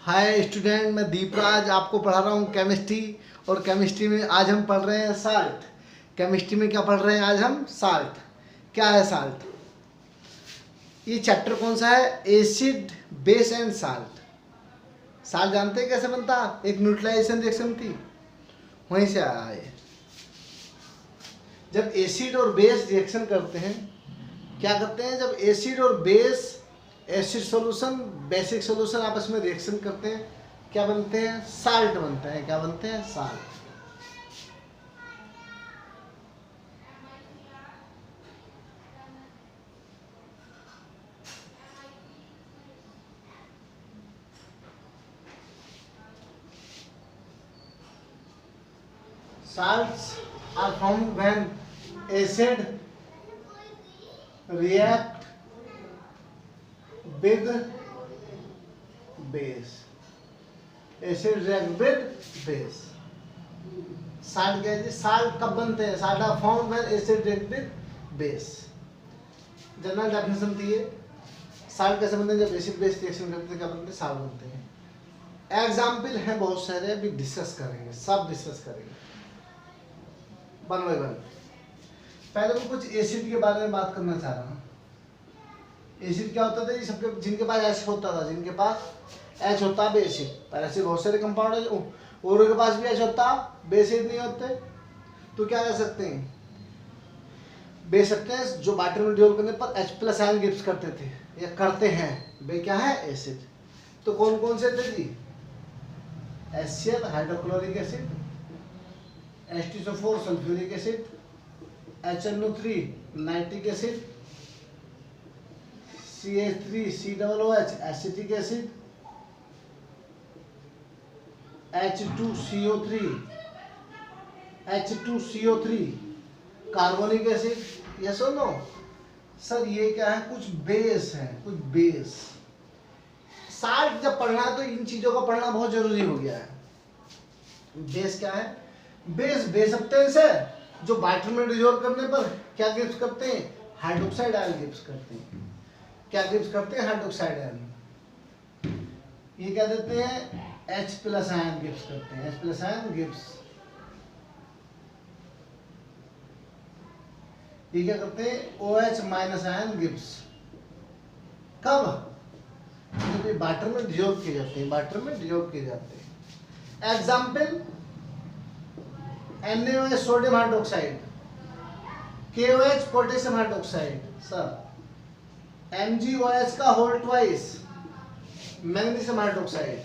Hi student, मैं दीपराज आपको पढ़ा रहा हूँ केमिस्ट्री। और केमिस्ट्री में आज हम पढ़ रहे हैं साल्ट। केमिस्ट्री में क्या पढ़ रहे हैं आज हम? साल्ट। क्या है साल्ट? ये चैप्टर कौन सा है? Acid, base and salt. Salt जानते हैं कैसे बनता? एक न्यूट्रलाइजेशन रिएक्शन थी, वहीं से आया है। जब एसिड और बेस रिएक्शन करते हैं, क्या करते हैं? जब एसिड और base, acid solution, basic solution आपस में रिएक्शन करते हैं, क्या बनते हैं? साल्ट बनते हैं। क्या बनते हैं? Salt. Salts are formed when acid react with base. Acid react with base. Salt क्या है? Salt कब बनते हैं? Salt are formed when acid react with base. General definition थी ये। साल्ट कैसे बनते हैं? जब एसिड बेस रिएक्शन करते हैं क्या बनते हैं? साल्ट बनते हैं। एग्जाम्पल हैं बहुत सारे, अभी डिस्कस करेंगे, सब डिस्कस करेंगे वन बाय वन। पहले मैं कुछ एसिड के बारे में बात करना चाह रहा हूँ। एसिड क्या होता था? ये सबके, जिनके पास एच होता था, जिनके पास एच होता बेसिड, पर ऐसे बहुत सारे कंपाउंड है और के पास भी एच होता, बेसिड नहीं होते, तो क्या कर सकते हैं? बेच सकते हैं। जो वाटर में डिसॉल्व करने पर H प्लस आयन गिव्स करते थे या करते हैं, वे क्या है? एसिड। तो कौन कौन से थे जी? HCl hydrochloric acid, H2SO4 sulphuric acid, HNO3 nitric acid, CH3COOH acetic acid, H2CO3 carbonic acid. Yes और नो? सर ये क्या है? कुछ बेस है, कुछ बेस। साल्ट जब पढ़ना है तो इन चीजों को पढ़ना बहुत जरूरी हो गया है। बेस क्या है? बेस बेसब्टेंस है जो वाटर में डिसॉल्व करने पर क्या गिव्स करते हैं? हाइड्रोक्साइड आयन गिव्स करते हैं। क्या गिव्स करते हैं? Hydroxide ion. ये क्या देते हैं? H प्लस आयन गिव्स करते हैं। H plus ion gives. ये क्या करते हैं? OH minus ion gives. कब? जब ये वाटर में डिसॉल्व किए जाते हैं, वाटर में डिसॉल्व किए जाते हैं। Example NaOH sodium hydroxide, KOH potassium hydroxide, sir MgOH का whole twice magnesium hydroxide,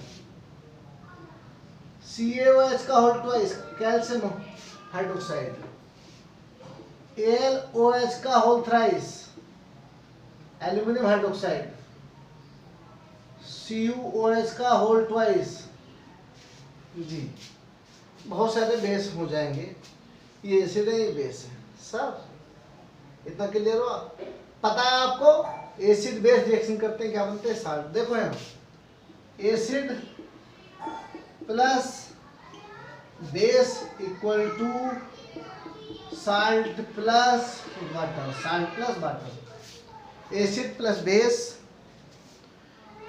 CaOH का whole twice calcium hydroxide, AlOH का whole thrice aluminium hydroxide, CuOH का होल ट्वाइस। जी, बहुत सारे बेस हो जाएंगे। ये एसिड है, ये बेस है। सर इतना क्लियर हुआ? पता है आपको एसिड बेस रिएक्शन करते हैं, क्या बनते हैं? साल्ट। देखो यहाँ acid plus base equal to salt plus water, salt plus water. Acid plus base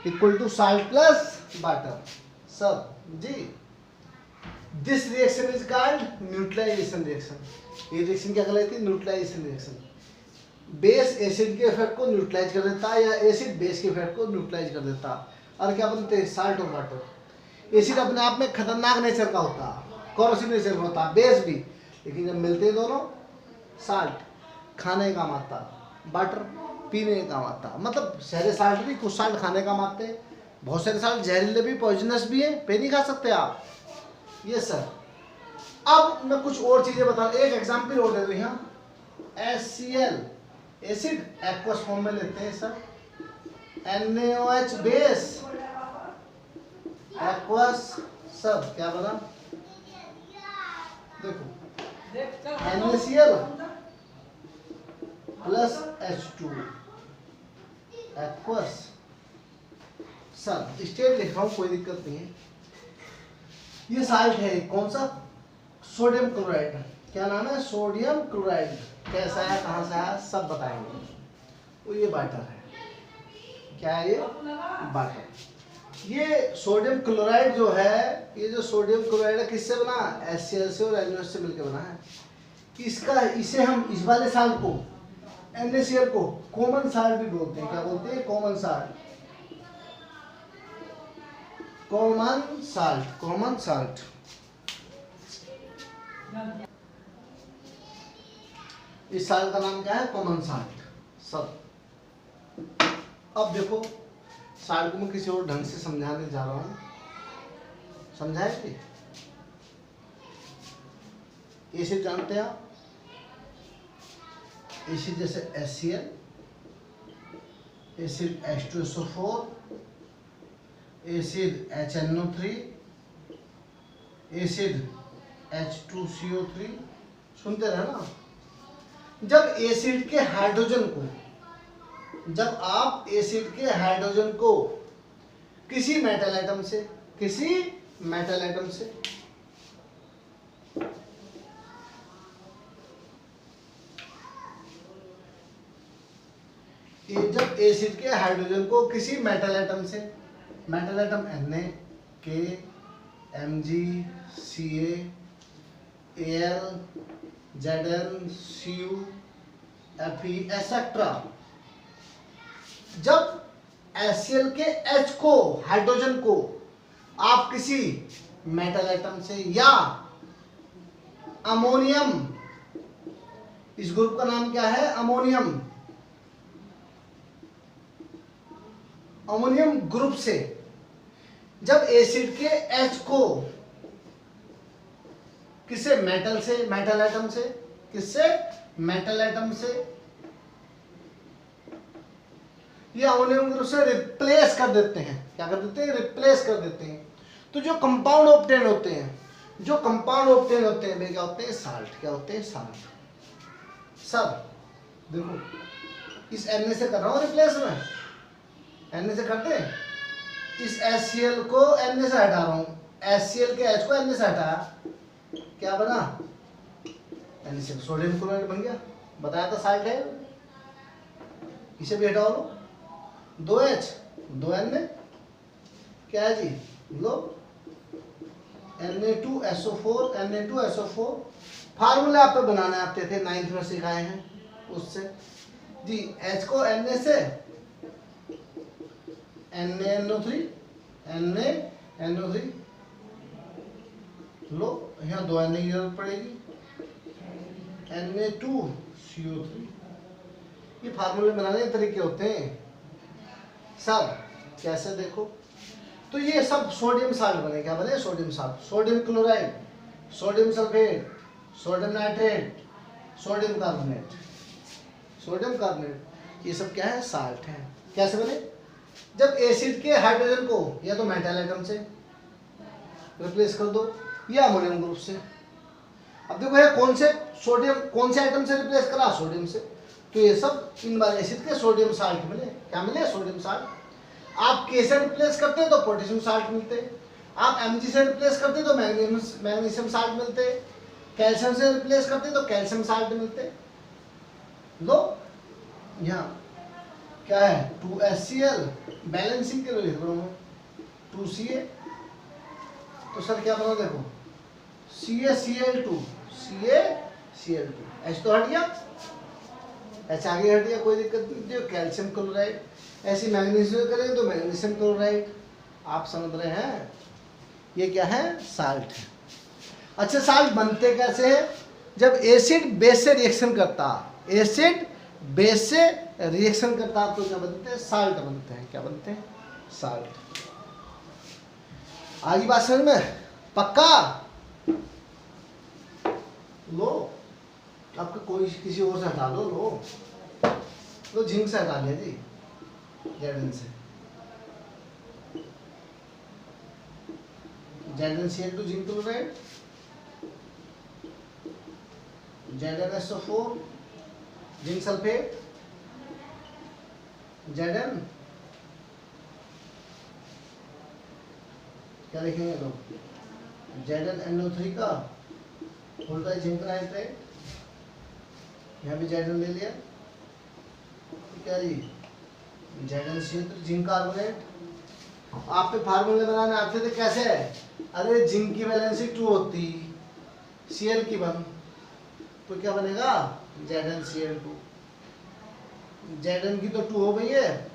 equal to salt plus water. सब जी, this reaction is called neutralisation reaction. ये रिएक्शन क्या कहलाती है? Neutralisation reaction. बेस एसिड के effect को neutralise कर देता है या एसिड बेस के इफेक्ट को न्यूट्रलाइज कर देता है। और क्या बनते हैं? साल्ट और वाटर। एसिड अपने आप में खतरनाक नेचर का होता है, कॉरोसिव नेचर का होता है, बेस भी, लेकिन जब मिलते हैं दोनों, साल्ट खाने का काम आता है, वाटर पीने का काम आता है। मतलब सारे साल्ट भी, कुछ साल्ट खाने का काम आते हैं, बहुत सारे साल्ट जहरीले भी, पॉइजनस भी है, पे नहीं खा सकते आप। ये सर अब मैं कुछ और चीजें बता, एक एग्जांपल और दे दूं यहाँ। HCl एसिड एक्वस फॉर्म में लेते हैं सर, NaOH बेस एक्वस, सब क्या बना? देखो NaCl plus H2 aqueous. Sir state लिख रहा हूँ, कोई दिक्कत नहीं है। ये साल्ट है, कौन सा? Sodium chloride. क्या नाम है? Sodium chloride. कैसा है, कहाँ से आया, सब बताएंगे। वो ये वाटर है। क्या है ये? वाटर। ये सोडियम क्लोराइड जो है, ये जो सोडियम क्लोराइड है किससे बना? HCl से और NaOH से मिलकर बना है। इसे हम इस वाले साल्ट को, NaCl को कॉमन साल्ट भी बोलते हैं। क्या बोलते हैं? Common salt. Common salt. इस साल्ट का नाम क्या है? Common salt. सब अब देखो, साल्ट को मैं किसी और ढंग से समझाने जा रहा हूं, समझाएंगे? एसिड जानते हैं आप? एसिड जैसे HCl, acid H2SO4, acid HNO3, acid H2CO3, सुनते रहे ना। जब एसिड के हाइड्रोजन को, जब आप एसिड के हाइड्रोजन को किसी मेटल एटम से, जब एसिड के हाइड्रोजन को किसी मेटल एटम से, metal atom Na, K, Mg, Ca, Al, Zn, Cu, Fe etcetera, जब HCl के H को, हाइड्रोजन को आप किसी मेटल एटम से या अमोनियम, इस ग्रुप का नाम क्या है? अमोनियम। अमोनियम ग्रुप से जब एसिड के H को किसे मेटल से, मेटल एटम से, किससे? मेटल एटम से, ये अमोनियम ग्रुप से रिप्लेस कर देते हैं। क्या कर देते हैं? रिप्लेस कर देते हैं। तो जो कंपाउंड ऑब्टेन होते हैं, वे क्या होते हैं? साल्ट। क्या होते हैं? साल्ट। सब देखो, इस Na से कर रहा हूं रिप्लेस में, Na से करते हैं। इस HCl को Na से हटा रहा हूं, HCl के H को Na से हटाया, क्या बना? NaCl, सोडियम क्लोराइड बन गया। बताया था साल्ट है। इसे भी हटा लो, 2H 2Na, क्या है जी? लो Na2SO4 फार्मूले आप पे बनाने आते थे, 9th में सिखाए हैं उससे जी। H को Na से NaNO3 लो, यहाँ 2Na की जरूरत पड़ेगी, Na2CO3। ये फार्मूले बनाने के तरीके होते हैं सब। कैसे? देखो, तो ये सब सोडियम साल्ट बने। क्या बने? Sodium salt. Sodium chloride, sodium sulphate, sodium nitrate, sodium carbonate, ये सब क्या है? साल्ट है। कैसे बने? जब एसिड के हाइड्रोजन को या तो मेटल एटम से रिप्लेस कर दो या अमोनियम ग्रुप से। अब देखो ये कौन से एटम से रिप्लेस करा? सोडियम से। तो ये सब इन बार एसिड के सोडियम साल्ट मिले। क्या मिले? Sodium salt. आप K से रिप्लेस करते हैं तो पोटेशियम साल्ट मिलते, आप Mg से रिप्लेस करते हैं तो मैग्नीशियम साल्ट मिलते, कैल्शियम से रिप्लेस करते हैं तो कैल्शियम साल्ट मिलते। लो यहाँ क्या है? 2HCl, बैलेंसिंग के लिए लिख रहा हूँ मैं, 2Ca, तो सर क्या बना? देखो CaCl2, H तो हट गया, H आगे हट गया, कोई दिक्कत नहीं। जो कैल्शियम क्लोराइड, ऐसी मैग्नीशियम करेंगे तो मैग्नीशियम क्लोराइड। आप समझ रहे हैं? ये क्या है? साल्ट है। अच्छा, साल्ट बनते कैसे हैं? जब एसिड बेस से रिएक्शन करता, तो क्या बनते हैं? साल्ट बनते हैं। क्या बनते हैं? साल्ट। आगे बात समझ में? पक्का? लो, आपका कोई किसी और से हटा लो। लो जिंक से हटा लिया जी, Zn से। ZnCl2 zinc chloride, ZnSO4 zinc sulphate, Zn क्या लिखेंगे लोग? ZnNO3 का होता है जिंक नाइट्रेट, यहाँ भी Zn ले लिया, क्या जी? ZnCl3 जिंक कार्बोनेट, आप पे फार्मूले बनाने आते थे कैसे है? अरे जिंक की वैलेंसी 2 होती, Cl की 1, तो क्या बनेगा ZnCl2। Zn की तो 2 हो गई है,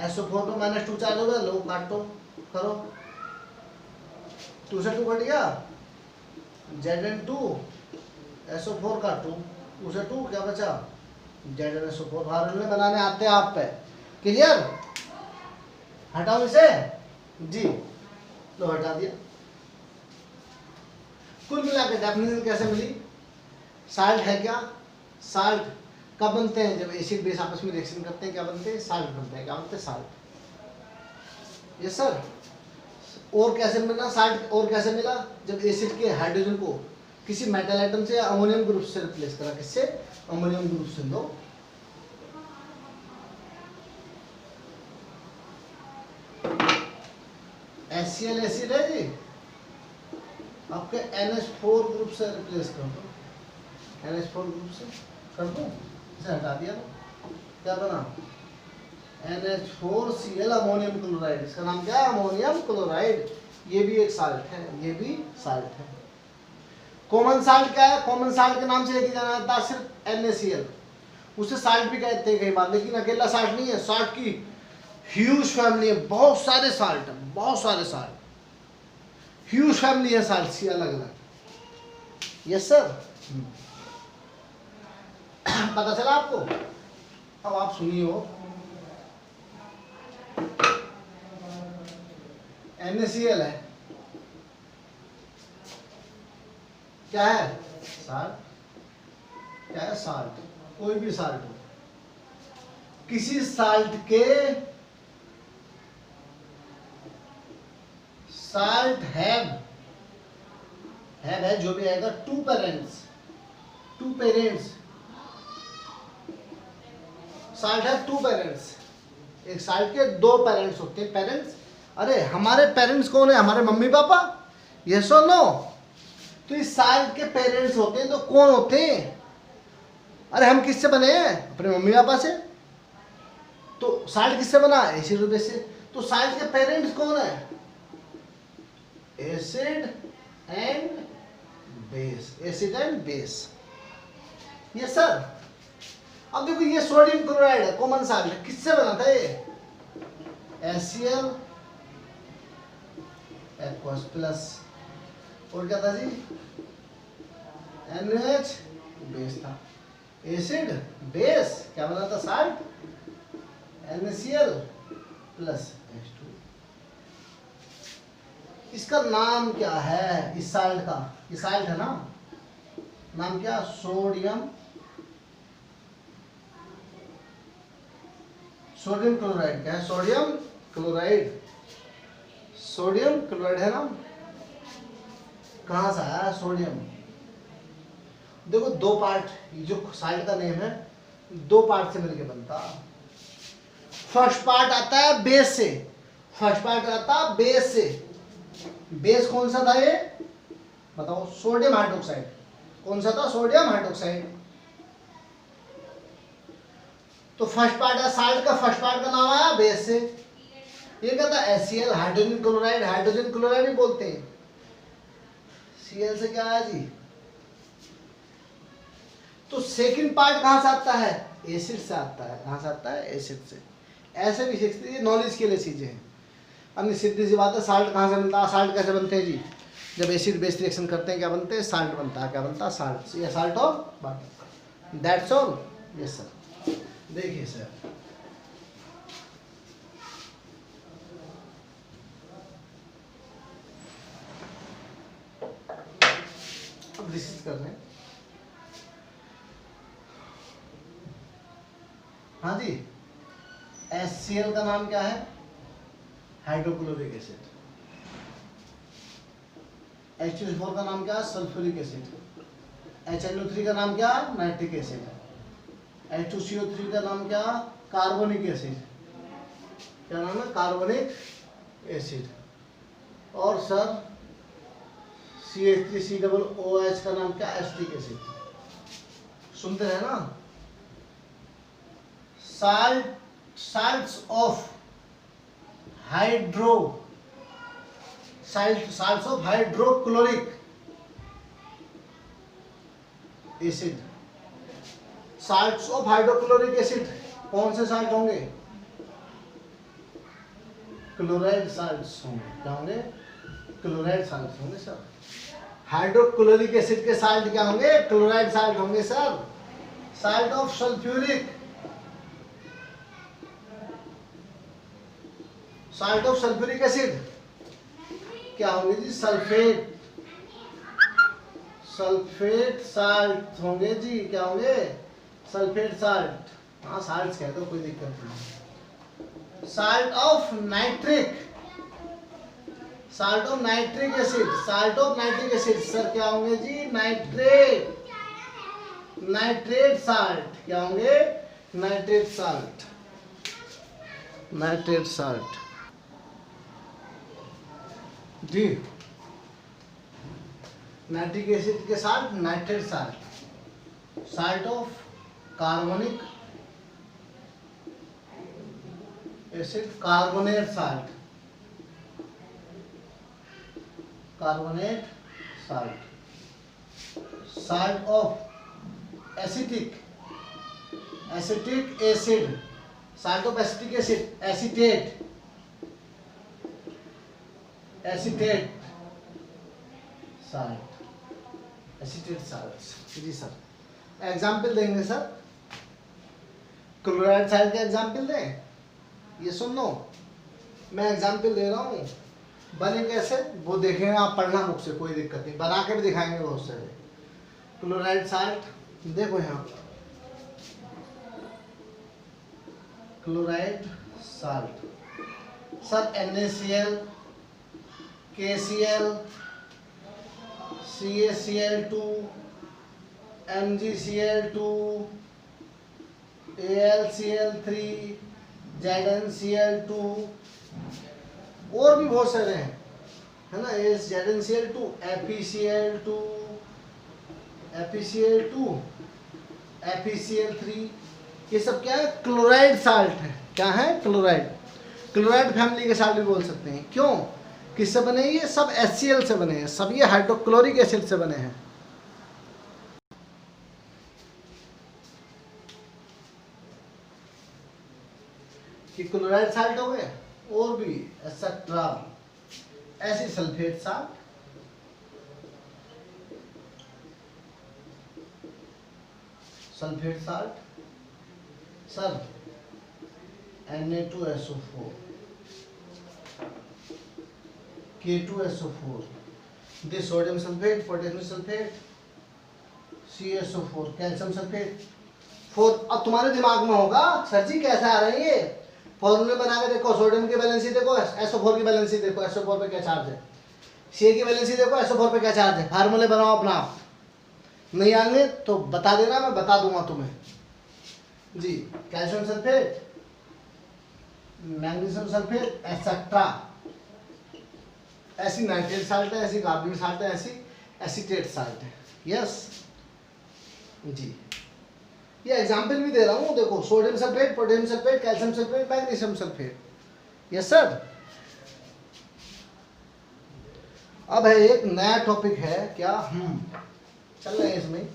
SO4 में -2 चार्ज हो गया, लो काटो करो, 2 से 2 कट गया, Zn2 SO4 का 2 से 2 क्या बचा ZnSO4। फार्मूले बनाने आते हैं आप पे, क्लियर? हटाओ इसे जी, लो हटा दिया। कुल मिला के डेफिनेशन कैसे मिली? साल्ट है क्या? साल्ट कब बनते हैं? जब एसिड बेस आपस में रिएक्शन करते हैं, क्या बनते हैं? साल्ट बनते हैं। क्या बनते हैं? साल्ट। Yes sir. और कैसे मिला साल्ट? और कैसे मिला? जब एसिड के हाइड्रोजन को किसी मेटल आइटम से या अमोनियम ग्रुप से रिप्लेस करा। किससे? अमोनियम ग्रुप से। लो HCl एसिड है जी, आपके NH4 ग्रुप से रिप्लेस कर दो, NH4 ग्रुप से कर दो, इसे हटा दिया तो क्या बना? NH4Cl ammonium chloride. इसका नाम क्या है? Ammonium chloride. ये भी एक साल्ट है, ये भी साल्ट है। कॉमन साल्ट क्या है? कॉमन साल्ट के नाम से लेके जाना जाता है सिर्फ NaCl, उसे साल्ट भी कहते हैं कई बार, लेकिन अकेला साल्ट नहीं है, साल्ट की ह्यूज फैमिली है, बहुत सारे साल्ट है, बहुत सारे साल्ट, ह्यूज फैमिली है साल्ट की अलग अलग। Yes sir. पता चला आपको? अब आप सुनिए, NaCl है, क्या है? साल्ट। क्या है? साल्ट। कोई भी साल्ट हो, किसी साल्ट के साल्ट हैव है जो भी आएगा, टू पेरेंट्स साल्ट है टू पेरेंट्स। एक साल्ट के दो पेरेंट्स होते हैं। पेरेंट्स, अरे हमारे पेरेंट्स कौन है? हमारे मम्मी पापा। यस और नो? तो इस साल्ट के पेरेंट्स होते हैं तो कौन होते हैं? अरे हम किससे बने हैं? अपने मम्मी पापा से। तो साल्ट किससे बना? एसिड और बेस से। तो साल्ट के पेरेंट्स कौन है? Acid and base. Acid and base. Yes sir. अब देखो ये सोडियम क्लोराइड है, कॉमन साल्ट है, किससे बना था ये? HCl एक्वस प्लस, और क्या था जी? NH बेस था। एसिड बेस क्या बना था? Salt NaCl plus H2। इसका नाम क्या है इस साल्ट का? ये साल्ट है ना, नाम क्या? Sodium chloride. क्या है? Sodium chloride. सोडियम क्लोराइड है ना। कहां से आया सोडियम? देखो दो पार्ट, जो साल्ट का नेम है दो पार्ट से मिलकर बनता। फर्स्ट पार्ट आता है बेस से, फर्स्ट पार्ट आता है बेस से। बेस कौन सा था ये बताओ? Sodium hydroxide. कौन सा था? Sodium hydroxide. तो फर्स्ट पार्ट है साल्ट का, फर्स्ट पार्ट का नाम आया बेस से। ये क्या था? HCl hydrogen chloride. Hydrogen chloride ही बोलते हैं। Cl से क्या आया जी? तो सेकंड पार्ट कहां से आता है? एसिड से आता है। कहां से आता है? एसिड से। ऐसे भी सीखते हैं, नॉलेज के लिए चीजें हैं। अन्य सीधी सी बात है, साल्ट कहां से बनता है? साल्ट कैसे बनते हैं जी? जब एसिड बेस रिएक्शन करते हैं क्या बनते हैं? साल्ट बनता है। क्या बनता है? साल्ट। ये साल्ट और water, that's all. Yes sir. देखिए सर, अब डिस्कस कर रहे हैं। हाँ जी, HCl का नाम क्या है? Hydrochloric acid. H2SO4 का नाम क्या है? Sulphuric acid. HNO3 का नाम क्या? Nitric acid. H2CO3 का नाम क्या? Carbonic acid. क्या नाम है? Carbonic acid. और सर CH3COOH का नाम क्या? Acetic acid. सुनते हैं ना? Salts of hydro salts of hydrochloric acid, salts of hydrochloric acid कौन से साल्ट होंगे? क्लोराइड साल्ट्स होंगे। क्या होंगे? क्लोराइड साल्ट होंगे सर। हाइड्रोक्लोरिक एसिड के साल्ट क्या होंगे? क्लोराइड साल्ट होंगे sir. Salt of sulphuric, salt of sulphuric acid क्या होंगे जी? सल्फेट, सल्फेट साल्ट होंगे जी। क्या होंगे? Sulphate salt. हाँ साल्ट कहते हो, कोई दिक्कत नहीं। Salt of nitric, salt of nitric acid, salt of nitric acid sir क्या होंगे जी? Nitrate, nitrate salt. क्या होंगे? नाइट्रेट साल्ट, नाइट्रेट साल्ट जी। नाइट्रिक एसिड के साथ nitrate salt. Salt of carbonic acid, carbonate salt, carbonate salt. Salt of acetic, acetic acid, salt of acetic acid, acetate, acetate salt, acetate salt जी sir. Example देंगे sir, chloride salt का example दें। ये सुन लो, मैं example दे रहा हूँ, बने कैसे वो देखेंगे आप, पढ़ना बुक से, कोई दिक्कत नहीं, बना के भी दिखाएंगे बहुत सारे। क्लोराइड साल्ट देखो यहाँ, chloride salt sir NaCl, KCl, CaCl2, MgCl2, AlCl3, ZnCl2 और भी बहुत सारे हैं, है ना? ZnCl2, FeCl2, FeCl2, FeCl3, ये सब क्या है? क्लोराइड साल्ट है। क्या है? क्लोराइड। क्लोराइड फैमिली के साल्ट भी बोल सकते हैं। क्यों? किससे बने? ये सब HCl से बने हैं, सब ये हाइड्रोक्लोरिक एसिड से बने हैं। कि क्लोराइड साल्ट हो गए, और भी एक्सेट्रा, ऐसी sulphate salt, sulphate salt sir Na2SO4, K2SO4, this sodium sulfate, potassium sulfate, CSO4, calcium sulphate 4। अब तुम्हारे दिमाग में होगा सर जी कैसे आ रहे हैं ये फॉर्मूले बना के देखो, सोडियम की वैलेंसी देखो, SO4 की वैलेंसी देखो, SO4 पे क्या चार्ज है, Ca की वैलेंसी देखो, SO4 पे क्या चार्ज है। फार्मूले बनाओ अपना आप, नहीं आएंगे तो बता देना, मैं बता दूंगा तुम्हें जी। Calcium sulphate, magnesium sulphate etcetera, ऐसी नाइट्रेट साल्ट है, ऐसी कार्बनिक साल्ट है, ऐसी एसीटेट साल्ट है। यस जी, ये एग्जाम्पल भी दे रहा हूँ, देखो sodium sulphate, potassium sulphate, calcium sulphate, magnesium sulphate. Yes sir. अब है एक नया टॉपिक है, क्या चल रहे हैं इसमें,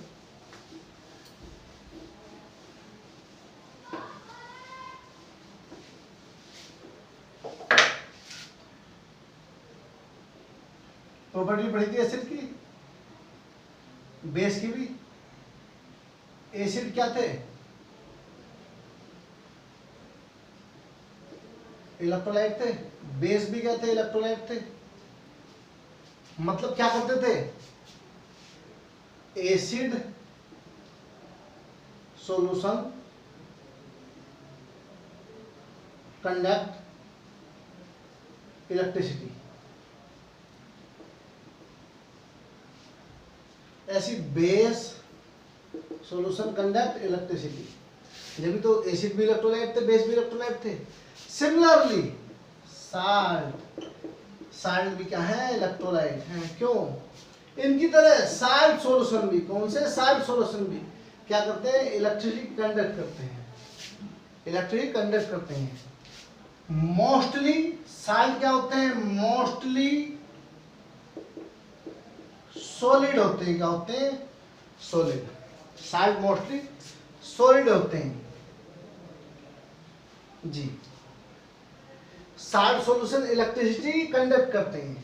प्रॉपर्टी पढ़ी थी एसिड की, बेस की भी। एसिड क्या थे? इलेक्ट्रोलाइट थे। बेस भी क्या थे? इलेक्ट्रोलाइट थे। मतलब क्या करते थे? एसिड सॉल्यूशन कंडक्ट इलेक्ट्रिसिटी, ऐसी बेस सॉल्यूशन कंडक्ट इलेक्ट्रिसिटी। जब भी तो एसिड भी इलेक्ट्रोलाइट थे, बेस भी इलेक्ट्रोलाइट थे। सिमिलरली साल्ट, साल्ट भी क्या है? इलेक्ट्रोलाइट है। क्यों? इनकी तरह साल्ट सॉल्यूशन भी, कौन से? साल्ट सॉल्यूशन भी क्या करते हैं? इलेक्ट्रिसिटी कंडक्ट करते हैं, इलेक्ट्रिसिटी कंडक्ट करते हैं। मोस्टली साल्ट क्या होते हैं? मोस्टली सॉलिड होते हैं। क्या होते हैं? सॉलिड। साल्ट मोस्टली सॉलिड होते हैं जी। साल्ट सॉल्यूशन इलेक्ट्रिसिटी कंडक्ट करते हैं।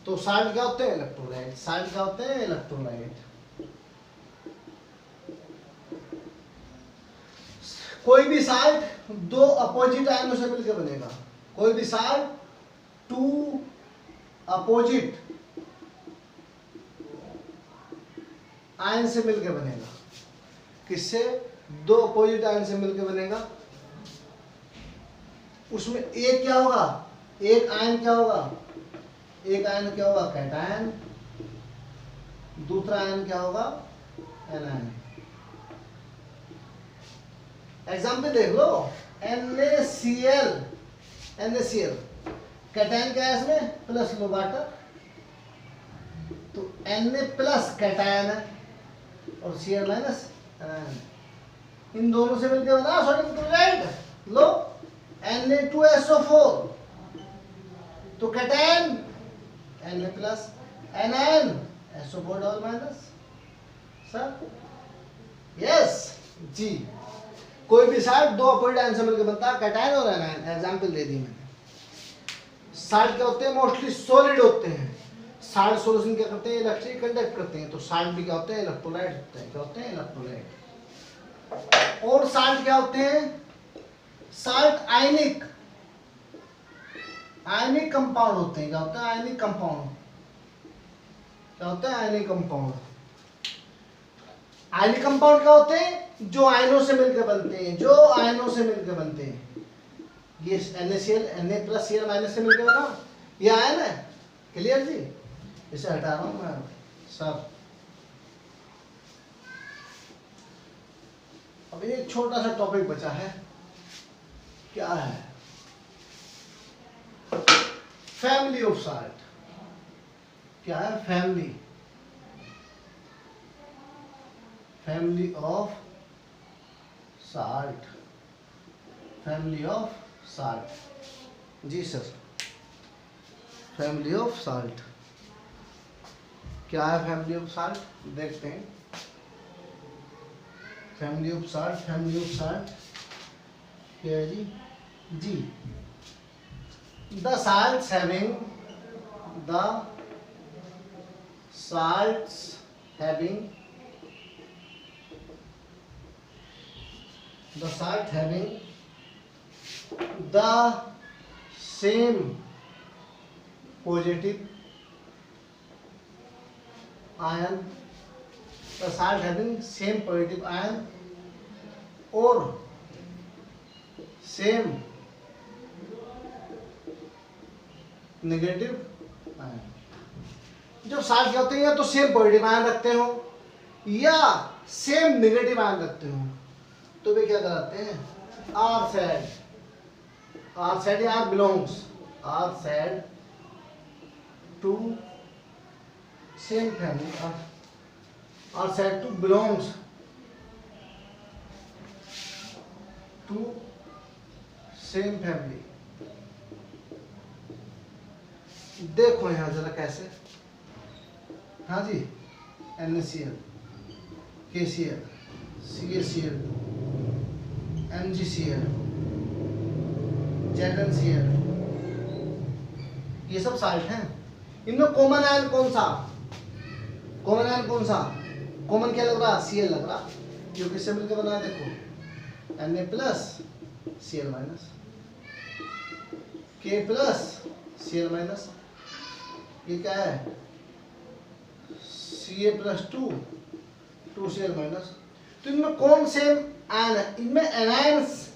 तो साल्ट क्या होते हैं? इलेक्ट्रोलाइट। साल्ट क्या होते हैं? इलेक्ट्रोलाइट। कोई भी साल्ट दो अपोजिट आयनों से मिलकर बनेगा। कोई भी साल्ट टू अपोजिट आयन से मिलकर बनेगा। किससे? दो अपोजिट आयन से मिलकर बनेगा। उसमें एक क्या होगा? एक आयन क्या होगा? एक आयन क्या होगा? कैटायन। दूसरा आयन क्या होगा? एनायन। एग्जाम्पल देख लो, NaCl। NaCl कैटायन क्या है इसमें? प्लस लो वाटर, तो Na प्लस कैटायन है और Cl माइनस एनायन। इन दोनों से मिलकर बना सोडियम क्लोराइड। लो Na2SO4, तो cation Na plus, anion SO4 double minus. Sir yes जी। कोई भी साल्ट दो अपोजिट आयन से मिलकर बनता है, कैटायन और एनायन। एग्जांपल दे दी मैंने। साल्ट क्या होते हैं? मोस्टली सॉलिड होते हैं। साल्ट सॉल्यूशन क्या करते हैं? इलेक्ट्रिक कंडक्ट करते हैं। तो साल्ट भी क्या होते हैं? इलेक्ट्रोलाइट होते हैं। क्या होते हैं? इलेक्ट्रोलाइट। और साल्ट क्या होते हैं? साल्ट आयनिक, आयनिक कंपाउंड होते हैं। क्या होता है? Ionic compound. क्या होता है? Ionic compound. आयनिक कंपाउंड क्या होते हैं? जो आयनों से मिलकर बनते हैं। जो आयनों से मिलकर बनते हैं। ये NaCl, Na plus Cl minus से मिलकर बना, ये आयन है। क्लियर जी? इसे हटा रहा हूं मैं सब। अब एक छोटा सा टॉपिक बचा है, क्या है? Family of salt. क्या है? Family, family of salt. Family of salt जी सर। फैमिली ऑफ साल्ट क्या है? फैमिली ऑफ साल्ट देखते हैं। Family of salt, family of salt क्या है जी? जी, the salts having, the salts having, the salt having the same positive ion, the salt having same positive ion or same negative ion। जो salt क्या होते हैं? या तो सेम पॉजिटिव आयन रखते हो या सेम नेगेटिव आयन रखते हो, तो वे क्या कराते हैं? आर सैड, आर सैड या are belongs, are said to same family, are said to belongs to same family. देखो यहां जरा कैसे। हाँ जी, NaCl, KCl, CaCl, MgCl, ZnCl, ये सब साल्ट हैं। इनमें कॉमन आयन कौन सा? कॉमन आयन कौन सा? कॉमन क्या लग रहा? Cl लग रहा। जो किससे मिलकर बना? देखो, Na plus Cl minus, K plus Cl minus, ये क्या है? Ca plus 2Cl minus. तो इनमें कौन सेम आयन है? इनमें एनायंस,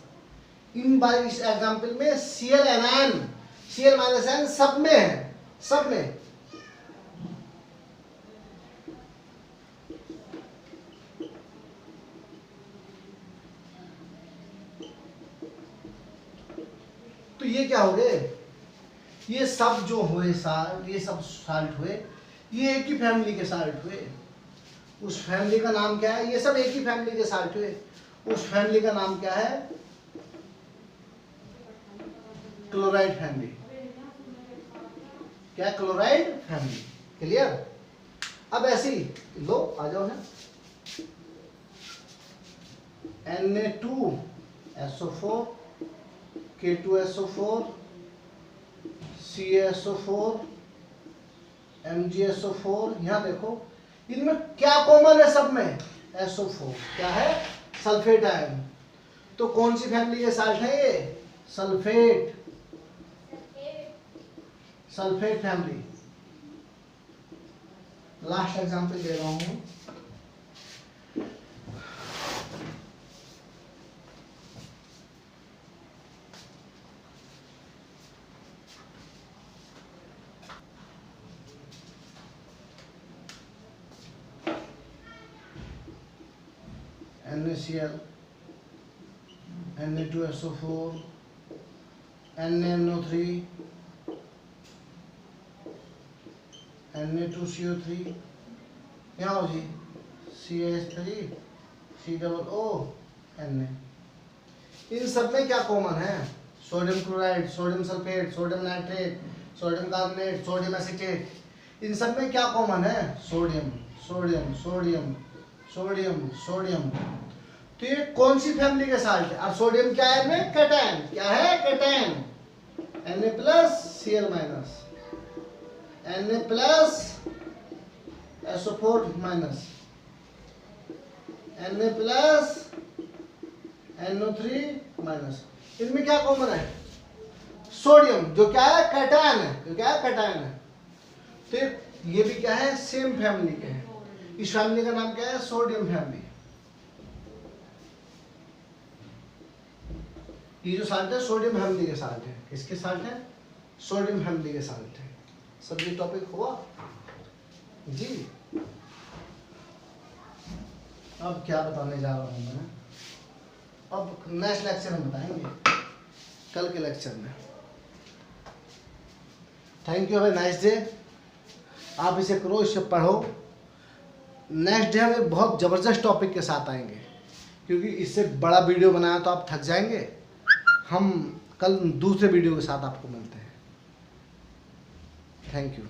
इन बार इस एग्जांपल में Cl एनायन, Cl माइनस एन सब में है, सब में। तो ये क्या हो गए? ये सब जो हुए साल्ट, ये सब साल्ट हुए, ये एक ही फैमिली के साल्ट हुए। उस फैमिली का नाम क्या है? ये सब एक ही फैमिली के साल्ट हुए। उस फैमिली का नाम क्या है? Chloride family. क्या? Chloride family. क्लियर? अब ऐसी लो, आ जाओ ना, Na2SO4, K2SO4, CaSO4, MgSO4। यहां देखो इनमें क्या कॉमन है सब में? SO4 क्या है? Sulphate ion. तो कौन सी फैमिली के साल्ट है ये? Sulphate, sulphate family. Last example दे रहा हूं। NaCl, Na2SO4, NaNO3, Na2CO3, यहाँ हो जी CH3, COO, Na। इन सब में क्या कॉमन है? Sodium chloride, sodium sulphate, sodium nitrate, sodium carbonate, sodium acetate. इन सब में क्या कॉमन है? Sodium, sodium, sodium, sodium, sodium. तो ये कौन सी फैमिली के साल्ट है? अब सोडियम क्या है में? कैटायन। क्या है? Cation. Na plus Cl minus, Na plus SO4 minus, Na plus NO3 minus. इनमें क्या कॉमन है? सोडियम, जो क्या है? कैटायन है। जो क्या है? कैटायन है। तो ये भी क्या है? सेम फैमिली के हैं। इस फैमिली का नाम क्या है? Sodium family. ये जो साल्ट है सोडियम फैमिली के साल्ट है। किसके साल्ट है? सोडियम फैमिली के साल्ट है। सब ये टॉपिक हुआ जी। अब क्या बताने जा रहा हूं मैं? अब नेक्स्ट लेक्चर में बताएंगे, कल के लेक्चर में। Thank you, have a nice day. आप इसे करो, इसे पढ़ो। नेक्स्ट डे हम एक बहुत ज़बरदस्त टॉपिक के साथ आएंगे, क्योंकि इससे बड़ा वीडियो बनाया तो आप थक जाएंगे। हम कल दूसरे वीडियो के साथ आपको मिलते हैं। Thank you.